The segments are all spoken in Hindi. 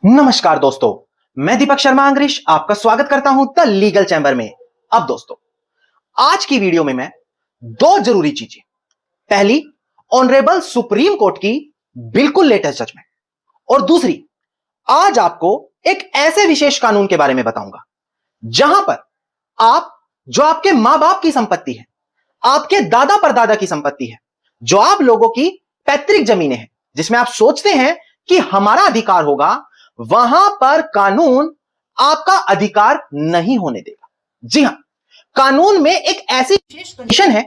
नमस्कार दोस्तों, मैं दीपक शर्मा अंग्रेश आपका स्वागत करता हूं द लीगल चैंबर में। अब दोस्तों, आज की वीडियो में मैं दो जरूरी चीजें, पहली ऑनरेबल सुप्रीम कोर्ट की बिल्कुल लेटेस्ट जजमेंट, और दूसरी आज आपको एक ऐसे विशेष कानून के बारे में बताऊंगा जहां पर आप जो आपके मां बाप की संपत्ति है, आपके दादा परदादा की संपत्ति है, जो आप लोगों की पैतृक जमीनें हैं, जिसमें आप सोचते हैं कि हमारा अधिकार होगा, वहां पर कानून आपका अधिकार नहीं होने देगा। जी हां, कानून में एक ऐसी विशेष कंडीशन है,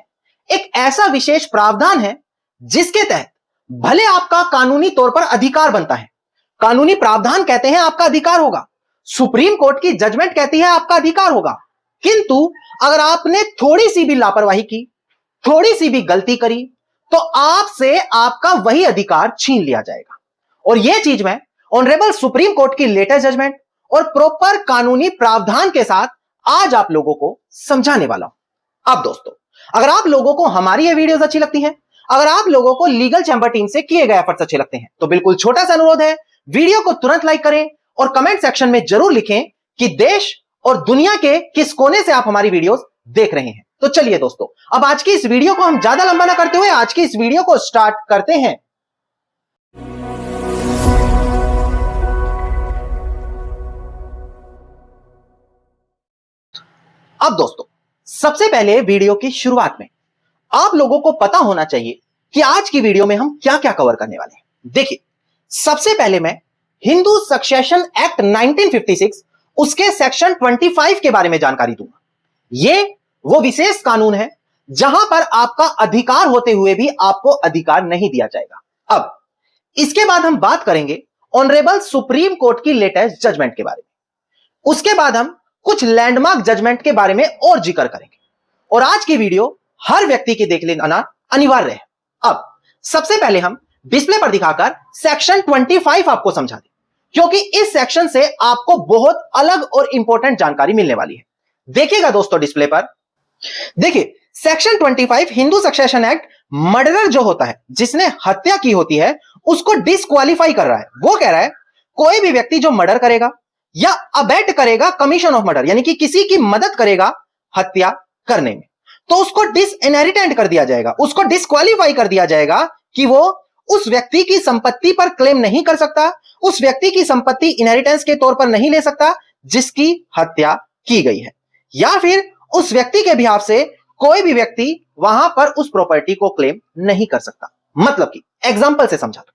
एक ऐसा विशेष प्रावधान है जिसके तहत भले आपका कानूनी तौर पर अधिकार बनता है, कानूनी प्रावधान कहते हैं आपका अधिकार होगा, सुप्रीम कोर्ट की जजमेंट कहती है आपका अधिकार होगा, किंतु अगर आपने थोड़ी सी भी लापरवाही की, थोड़ी सी भी गलती करी, तो आपसे आपका वही अधिकार छीन लिया जाएगा। और यह चीज मैं ऑनरेबल सुप्रीम कोर्ट की लेटेस्ट जजमेंट और प्रॉपर कानूनी प्रावधान के साथ आज आप लोगों को समझाने वाला हूं। अब दोस्तों, अगर आप लोगों को हमारी ये वीडियोस अच्छी लगती हैं, अगर आप लोगों को लीगल चैंबर टीम से किए गए एफर्ट्स अच्छे लगते हैं, तो बिल्कुल छोटा सा अनुरोध है, वीडियो को तुरंत लाइक करें और कमेंट सेक्शन में जरूर लिखें कि देश और दुनिया के किस कोने से आप हमारी वीडियोस देख रहे हैं। तो चलिए दोस्तों, अब आज की इस वीडियो को हम ज्यादा लंबा ना करते हुए आज की इस वीडियो को स्टार्ट करते हैं। अब दोस्तों, सबसे पहले वीडियो की शुरुआत में आप लोगों को पता होना चाहिए कि आज की वीडियो में हम क्या क्या कवर करने वाले हैं। देखिए, सबसे पहले मैं हिंदू सक्सेशन एक्ट 1956 उसके सेक्शन 25 के बारे में जानकारी दूंगा। यह वो विशेष कानून है जहां पर आपका अधिकार होते हुए भी आपको अधिकार नहीं दिया जाएगा। अब इसके बाद हम बात करेंगे ऑनरेबल सुप्रीम कोर्ट की लेटेस्ट जजमेंट के बारे में। उसके बाद हम कुछ लैंडमार्क जजमेंट के बारे में और जिक्र करेंगे, और आज की वीडियो हर व्यक्ति के देख लेना अनिवार्य है। अब सबसे पहले हम डिस्प्ले पर दिखाकर सेक्शन 25 आपको समझा दें, क्योंकि इस सेक्शन से आपको बहुत अलग और इंपॉर्टेंट जानकारी मिलने वाली है। देखिएगा दोस्तों, डिस्प्ले पर देखिए, section 25 Hindu succession act murderer जो होता है, जिसने हत्या की होती है, उसको डिस्क्वालीफाई कर रहा है। वो कह रहा है कोई भी व्यक्ति जो मर्डर करेगा या अबेट करेगा कमीशन ऑफ मर्डर, यानी कि किसी की मदद करेगा हत्या करने में, तो उसको डिसइनहेरिटेंट कर दिया जाएगा, उसको डिस्क्वालीफाई कर दिया जाएगा कि वो उस व्यक्ति की संपत्ति पर क्लेम नहीं कर सकता, उस व्यक्ति की संपत्ति इनहेरिटेंस के तौर पर नहीं ले सकता जिसकी हत्या की गई है, या फिर उस व्यक्ति के बिहाफ से कोई भी व्यक्ति वहां पर उस प्रॉपर्टी को क्लेम नहीं कर सकता। मतलब कि एग्जांपल से समझा दो,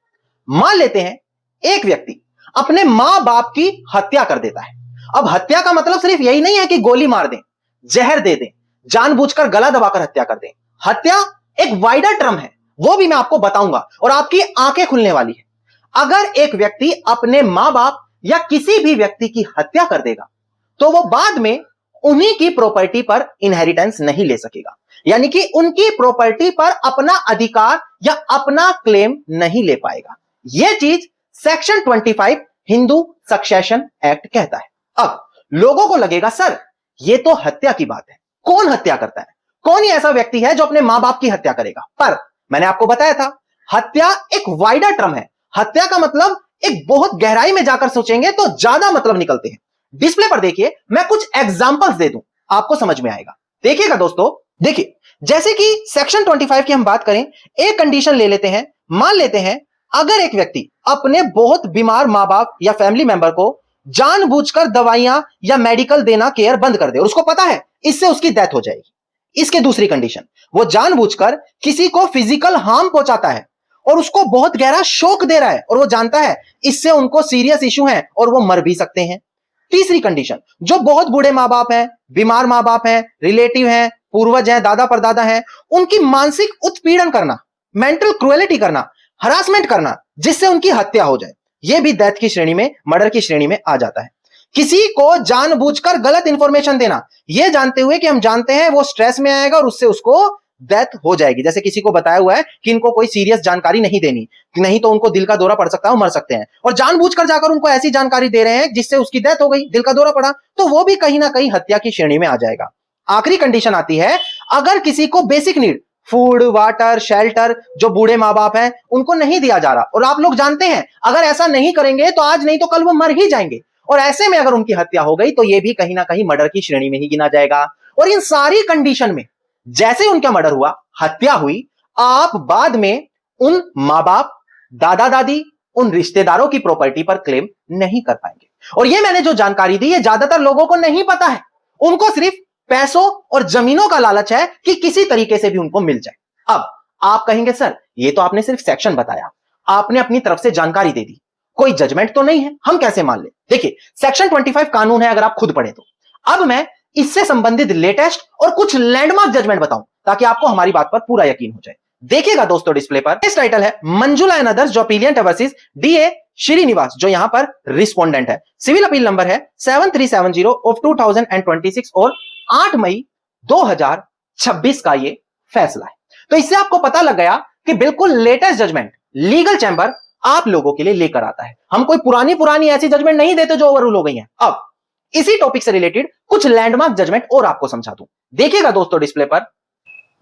मान लेते हैं एक व्यक्ति अपने मां बाप की हत्या कर देता है। अब हत्या का मतलब सिर्फ यही नहीं है कि गोली मार दें, जहर दे दें, जानबूझकर गला दबाकर हत्या कर दें। हत्या एक वाइडर टर्म है, वो भी मैं आपको बताऊंगा और आपकी आंखें खुलने वाली है। अगर एक व्यक्ति अपने मां बाप या किसी भी व्यक्ति की हत्या कर देगा, तो वो बाद में उन्हीं की प्रॉपर्टी पर इनहेरिटेंस नहीं ले सकेगा, यानी कि उनकी प्रॉपर्टी पर अपना अधिकार या अपना क्लेम नहीं ले पाएगा। यह चीज सेक्शन 25 हिंदू सक्सेशन एक्ट कहता है। अब लोगों को लगेगा, सर ये तो हत्या की बात है, कौन हत्या करता है, कौन ही ऐसा व्यक्ति है जो अपने मां बाप की हत्या करेगा। पर मैंने आपको बताया था, हत्या एक वाइडर टर्म है। हत्या का मतलब एक बहुत गहराई में जाकर सोचेंगे तो ज्यादा मतलब निकलते हैं। डिस्प्ले पर देखिए, मैं कुछ एग्जांपल्स दे दूं, आपको समझ में आएगा। देखिएगा दोस्तों, देखिए, जैसे कि सेक्शन 25 की हम बात करें, एक कंडीशन ले लेते हैं। मान लेते हैं अगर एक व्यक्ति अपने बहुत बीमार मां बाप या फैमिली मेंबर को जानबूझकर दवाइयां या मेडिकल देना केयर बंद कर दे, और उसको पता है इससे उसकी डेथ हो जाएगी। इसके दूसरी कंडीशन, वो जानबूझकर किसी को फिजिकल हार्म पहुंचाता है और उसको बहुत गहरा शोक दे रहा है, और वो जानता है इससे उनको सीरियस इशू है और वो मर भी सकते हैं। तीसरी कंडीशन, जो बहुत बूढ़े मां बाप हैं, बीमार मां बाप हैं, रिलेटिव हैं, पूर्वज हैं, दादा परदादा हैं, उनकी मानसिक उत्पीड़न करना, मेंटल क्रुएलिटी करना, हरासमेंट करना, जिससे उनकी हत्या हो जाए, यह भी डेथ की श्रेणी में, मर्डर की श्रेणी में आ जाता है। किसी को जानबूझकर गलत इंफॉर्मेशन देना, यह जानते हुए कि हम जानते हैं वो स्ट्रेस में आएगा और उससे उसको डेथ हो जाएगी। जैसे किसी को बताया हुआ है कि इनको कोई सीरियस जानकारी नहीं देनी, नहीं तो उनको दिल का दौरा पड़ सकता है, मर सकते हैं, और जानबूझकर जाकर उनको ऐसी जानकारी दे रहे हैं जिससे उसकी डेथ हो गई, दिल का दौरा पड़ा, तो वो भी कहीं ना कहीं हत्या की श्रेणी में आ जाएगा। आखिरी कंडीशन आती है, अगर किसी को basic need food, water, shelter जो बूढ़े माँ बाप हैं उनको नहीं दिया जा रहा। और आप लोग जानते हैं अगर ऐसा नहीं करेंगे तो आज नहीं तो कल वो मर ही जाएंगे। और ऐसे में अगर उनकी हत्या हो गई तो ये भी कहीं ना कहीं मर्डर की श्रेणी में ही गिना जाएगा। और इन सारी कंडीशन में जैसे उनका मर्डर हुआ, हत्या हुई, आप बाद में उन माँ बाप, दादा दादी, उन रिश्तेदारों की प्रॉपर्टी पर क्लेम नहीं कर पाएंगे। और ये मैंने जो जानकारी दी, ये ज्यादातर लोगों को नहीं पता है। उनको सिर्फ पैसों और जमीनों का लालच है कि किसी तरीके से भी उनको मिल जाए। अब आप कहेंगे सर ये तो आपने सिर्फ सेक्शन बताया, आपने अपनी तरफ से जानकारी दे दी, कोई जजमेंट तो नहीं है, हम कैसे मान ले? देखिए सेक्शन 25 कानून है, अगर आप खुद पढ़े तो। अब मैं इससे संबंधित लेटेस्ट और कुछ लैंडमार्क जजमेंट बताऊं ताकि आपको हमारी बात पर पूरा यकीन हो जाए। देखिएगा दोस्तों डिस्प्ले पर, इस टाइटल है मंजुला एंड अदर्स जो अपीलियंट वर्सेस डीए श्रीनिवास जो यहां पर रिस्पोंडेंट है। सिविल अपील नंबर है 7370 ऑफ 2026 और 8 मई 2026 का ये फैसला है। तो इससे आपको पता लग गया कि बिल्कुल लेटेस्ट जजमेंट लीगल चैंबर आप लोगों के लिए लेकर आता है। हम कोई पुरानी ऐसी जजमेंट नहीं देते जो ओवररूल हो गई हैं। अब इसी टॉपिक से रिलेटेड कुछ लैंडमार्क जजमेंट और आपको समझा दूं। देखिएगा दोस्तों डिस्प्ले पर,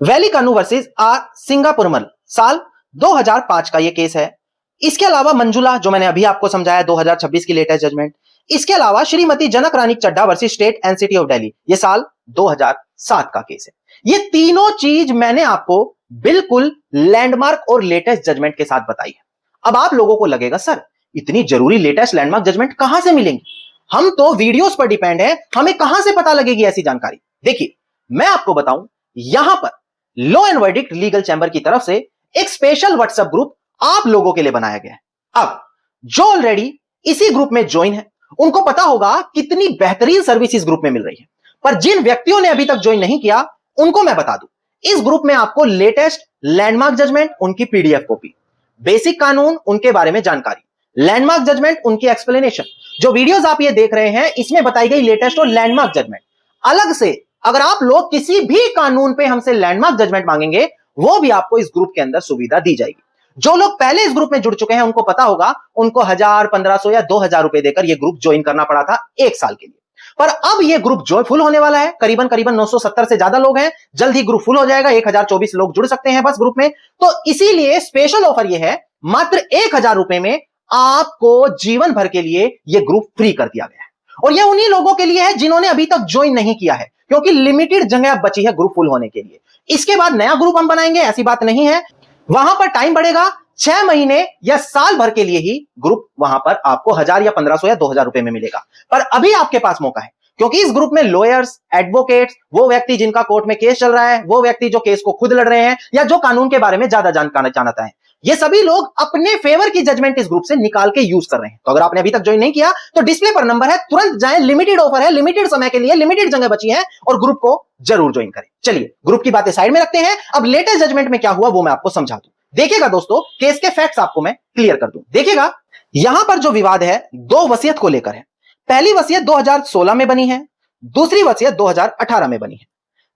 वैली कानू वर्सेस आर सिंगापुरमल साल 2005 का ये केस है। इसके अलावा मंजुला जो मैंने अभी आपको समझाया 2026 की लेटेस्ट जजमेंट। इसके अलावा Shrimati Janak Rani Chadha versus state and city of Delhi, ये साल 2007 का केस है। ये तीनों चीज मैंने आपको बिल्कुल लैंडमार्क और लेटेस्ट जजमेंट के साथ बताई है। अब आप लोगों को लगेगा सर इतनी जरूरी लेटेस्ट लैंडमार्क जजमेंट कहां से मिलेंगी? हम तो वीडियोस पर डिपेंड है, हमें कहां से पता लगेगी ऐसी जानकारी? देखिए मैं आपको बताऊं, यहां पर law and verdict legal chamber की तरफ से एक स्पेशल व्हाट्सएप ग्रुप आप लोगों के लिए बनाया गया है। अब जो ऑलरेडी इसी ग्रुप में ज्वाइन है उनको पता होगा कितनी बेहतरीन सर्विस इस ग्रुप में मिल रही है। पर जिन व्यक्तियों ने अभी तक ज्वाइन नहीं किया उनको मैं बता दूं, इस ग्रुप में आपको लेटेस्ट लैंडमार्क जजमेंट, उनकी पीडीएफ कॉपी, बेसिक कानून उनके बारे में जानकारी, लैंडमार्क जजमेंट उनकी एक्सप्लेनेशन, जो वीडियोस आप ये देख रहे हैं इसमें बताई गई लेटेस्ट और लैंडमार्क जजमेंट। अलग से अगर आप लोग किसी भी कानून पे हमसे लैंडमार्क जजमेंट मांगेंगे वो भी आपको इस ग्रुप के अंदर सुविधा दी जाएगी। जो लोग पहले इस ग्रुप में जुड़ चुके हैं उनको पता होगा, उनको 1000, 1500 या 2000 रुपए देकर यह ग्रुप ज्वाइन करना पड़ा था 1 साल के लिए। पर अब यह ग्रुप जो फुल होने वाला है, करीबन 970 से ज्यादा लोग हैं, जल्द ही ग्रुप फुल हो जाएगा, 1024 लोग जुड़ सकते हैं बस ग्रुप में। तो इसीलिए स्पेशल ऑफर यह है, मात्र 1000 रुपए में आपको जीवन भर के लिए यह ग्रुप फ्री कर दिया गया है। और यह उन्हीं लोगों के लिए है जिन्होंने अभी तक ज्वाइन नहीं किया है, क्योंकि लिमिटेड जगह बची है ग्रुप फुल होने के लिए। इसके बाद नया ग्रुप हम बनाएंगे, ऐसी बात नहीं है, वहां पर टाइम बढ़ेगा, 6 महीने या साल भर के लिए ही ग्रुप वहां पर आपको 1000 या 1500 या 2000 रुपए में मिलेगा। पर अभी आपके पास मौका है, क्योंकि इस ग्रुप में लॉयर्स, एडवोकेट्स, वो व्यक्ति जिनका कोर्ट में केस चल रहा है, वो व्यक्ति जो केस को खुद लड़ रहे हैं या जो कानून के बारे में ज्यादा जानना चाहता है, ये सभी लोग अपने फेवर की जजमेंट इस ग्रुप से निकाल के यूज कर रहे हैं। तो अगर आपने अभी तक ज्वाइन नहीं किया तो डिस्प्ले पर नंबर है, तुरंत जाएं, लिमिटेड ऑफर है, लिमिटेड समय के लिए, लिमिटेड जगह बची है और ग्रुप को जरूर ज्वाइन करें। चलिए ग्रुप की बातें साइड में रखते हैं, अब लेटेस्ट जजमेंट में क्या हुआ वो मैं आपको समझा दूं। देखिएगा दोस्तों, केस के फैक्ट्स आपको मैं क्लियर कर दूं। देखिएगा यहां पर जो विवाद है 2 वसीयत को लेकर है। पहली वसीयत 2016 में बनी है, दूसरी वसीयत 2018 में बनी है।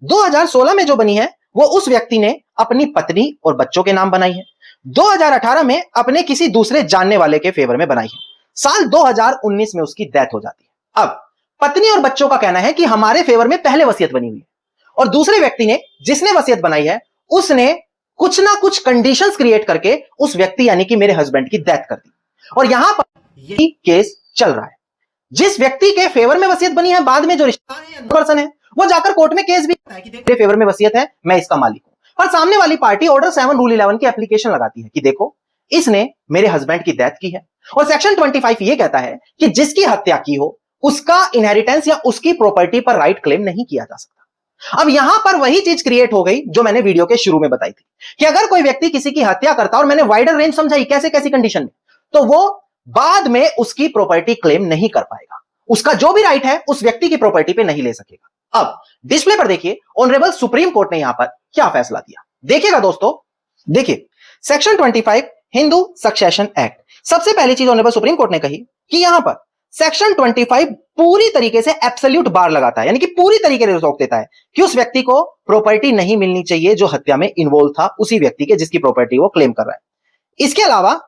2016 में जो बनी है वो उस व्यक्ति ने अपनी पत्नी और बच्चों के नाम बनाई है, 2018 में अपने किसी दूसरे जानने वाले के फेवर में बनाई है। साल 2019 में उसकी डेथ हो जाती है। अब पत्नी और बच्चों का कहना है कि हमारे फेवर में पहले वसीयत बनी हुई है, और दूसरे व्यक्ति ने, जिसने वसीयत बनाई है, उसने कुछ ना कुछ कंडीशंस क्रिएट करके उस व्यक्ति यानी कि मेरे हस्बैंड की डेथ कर दी। और यहां पर यही केस चल रहा है। जिस व्यक्ति के फेवर में वसीयत बनी है, बाद में जो रिश्तेदार पर्सन है वो जाकर कोर्ट में केस भी करता है कि मेरे फेवर में वसीयत है, मैं इसका मालिक हूं। पर सामने वाली पार्टी ऑर्डर 7 रूल 11 की एप्लीकेशन लगाती है कि देखो इसने मेरे हस्बैंड की डेथ की है, और सेक्शन 25 ये कहता है कि जिसकी हत्या की हो उसका इनहेरिटेंस या उसकी प्रॉपर्टी पर राइट क्लेम नहीं किया जा सकता। अब यहां पर वही चीज क्रिएट हो गई जो मैंने वीडियो के शुरू में बताई थी कि अगर कोई व्यक्ति किसी की हत्या करता, और मैंने वाइडर रेंज समझाई कैसे कैसी कंडीशन में, तो वो बाद में उसकी प्रॉपर्टी क्लेम नहीं कर पाएगा, उसका जो भी राइट है उस व्यक्ति की प्रॉपर्टी पे नहीं ले सकेगा। अब डिस्प्ले पर देखिए ऑनरेबल सुप्रीम कोर्ट ने यहां पर क्या फैसला दिया। देखिएगा दोस्तों, देखिए सेक्शन 25 हिंदू सक्सेशन एक्ट, सबसे पहली चीज ऑनरेबल सुप्रीम कोर्ट ने कही कि यहां पर सेक्शन 25 पूरी तरीके से एब्सोल्यूट बार लगाता है, यानी कि पूरी तरीके से रोक देता है कि उस व्यक्ति को प्रॉपर्टी नहीं मिलनी चाहिए जो हत्या में इन्वॉल्व था, उसी व्यक्ति के जिसकी प्रॉपर्टी वो क्लेम कर रहा है। इसके अलावा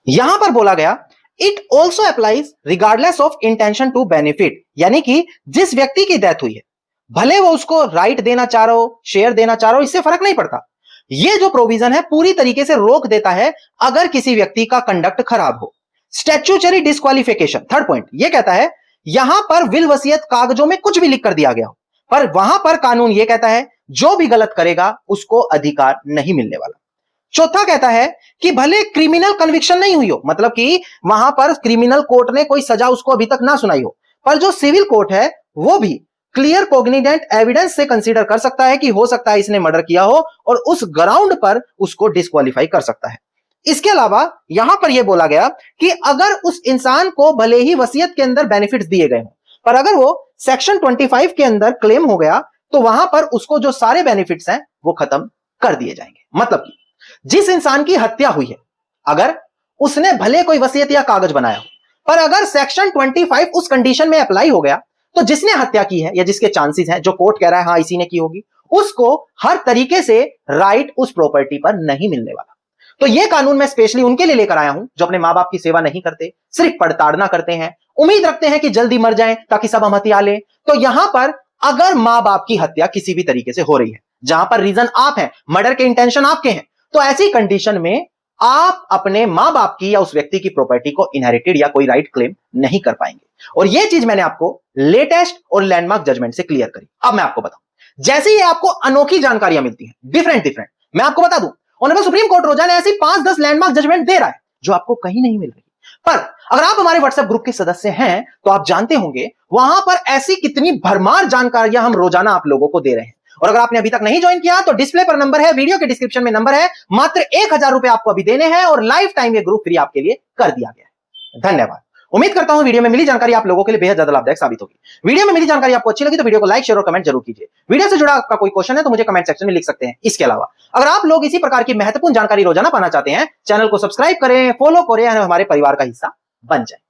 यहां पर बोला गया it also applies regardless of intention to benefit, यानी कि जिस व्यक्ति की डेथ हुई है भले वो उसको राइट देना चाह रहा हो, शेयर देना चाह रहा हो, इससे फर्क नहीं पड़ता। ये जो प्रोविजन है पूरी तरीके से रोक देता है अगर किसी व्यक्ति का कंडक्ट खराब हो। स्टैट्यूटरी डिस्क्वालिफिकेशन, थर्ड पॉइंट, ये कहता है यहां पर विल वसीयत कागजों में कुछ भी लिख कर दिया गया हो, पर वहां पर कानून यह कहता है जो भी गलत करेगा उसको अधिकार नहीं मिलने वाला। चौथा कहता है कि भले क्रिमिनल कन्विक्शन नहीं हुई हो, मतलब कि वहां पर क्रिमिनल कोर्ट ने कोई सजा उसको अभी तक ना सुनाई हो, पर जो सिविल कोर्ट है वो भी क्लियर कोग्निजेंट एविडेंस से कंसीडर कर सकता है कि हो सकता है इसने मर्डर किया हो और उस ग्राउंड पर उसको डिस्क्वालीफाई कर सकता है। इसके अलावा यहां पर यह बोला गया कि अगर उस इंसान को भले ही वसीयत के अंदर बेनिफिट्स दिए गए हो, पर अगर वो सेक्शन 25 के अंदर क्लेम हो गया तो वहां पर उसको जो सारे बेनिफिट्स हैं वो खत्म कर दिए जाएंगे। मतलब कि जिस इंसान की हत्या हुई है, अगर उसने भले कोई वसीयत या कागज बनाया हो, पर अगर सेक्शन 25 उस कंडीशन में अप्लाई हो गया तो जिसने हत्या की है या जिसके चांसेस हैं, जो कोर्ट कह रहा है हां इसी ने की होगी, उसको हर तरीके से राइट उस प्रॉपर्टी पर नहीं मिलने वाला। तो यह कानून मैं स्पेशली उनके लिए लेकर आया हूं जो अपने मां बाप की सेवा नहीं करते, सिर्फ पड़ताड़ना करते हैं, उम्मीद रखते हैं कि जल्दी मर जाएं ताकि सब हम हत्या लें। तो यहां पर अगर मां बाप की हत्या किसी भी तरीके से हो रही है, जहां पर रीजन आप हैं, मर्डर के इंटेंशन आपके हैं, तो ऐसी कंडीशन में आप अपने मां बाप की या उस व्यक्ति की प्रॉपर्टी को इनहेरिटेड या कोई राइट क्लेम नहीं कर पाएंगे। और यह चीज मैंने आपको लेटेस्ट और लैंडमार्क जजमेंट से क्लियर करी। अब मैं आपको बताऊं, जैसे ही आपको अनोखी जानकारियां मिलती हैं, डिफरेंट, मैं आपको बता दूं, ऑनरेबल सुप्रीम कोर्ट रोजाना ऐसी 5-10 लैंडमार्क जजमेंट दे रहा है जो आपको कहीं नहीं मिल रही। पर अगर आप हमारे व्हाट्सएप ग्रुप के सदस्य हैं तो आप जानते होंगे वहां पर ऐसी कितनी भरमार जानकारियां हम रोजाना आप लोगों को दे रहे हैं। और अगर आपने अभी तक नहीं ज्वाइन किया तो डिस्प्ले पर नंबर है, वीडियो के डिस्क्रिप्शन में नंबर है, मात्र 1000 रुपए आपको अभी देने हैं और लाइफ टाइम ये ग्रुप फ्री आपके लिए कर दिया गया है। धन्यवाद। उम्मीद करता हूं वीडियो में मिली जानकारी आप लोगों के लिए बेहद ज्यादा लाभदायक साबित होगी। वीडियो में मिली जानकारी आपको अच्छी लगी तो वीडियो को लाइक, शेयर और कमेंट जरूर कीजिए। वीडियो से जुड़ा आपका कोई क्वेश्चन है तो मुझे कमेंट सेक्शन में लिख सकते हैं। इसके अलावा अगर आप लोग इसी प्रकार की महत्वपूर्ण जानकारी रोजाना पाना चाहते हैं, चैनल को सब्सक्राइब करें, फॉलो करें और हमारे परिवार का हिस्सा बन जाए।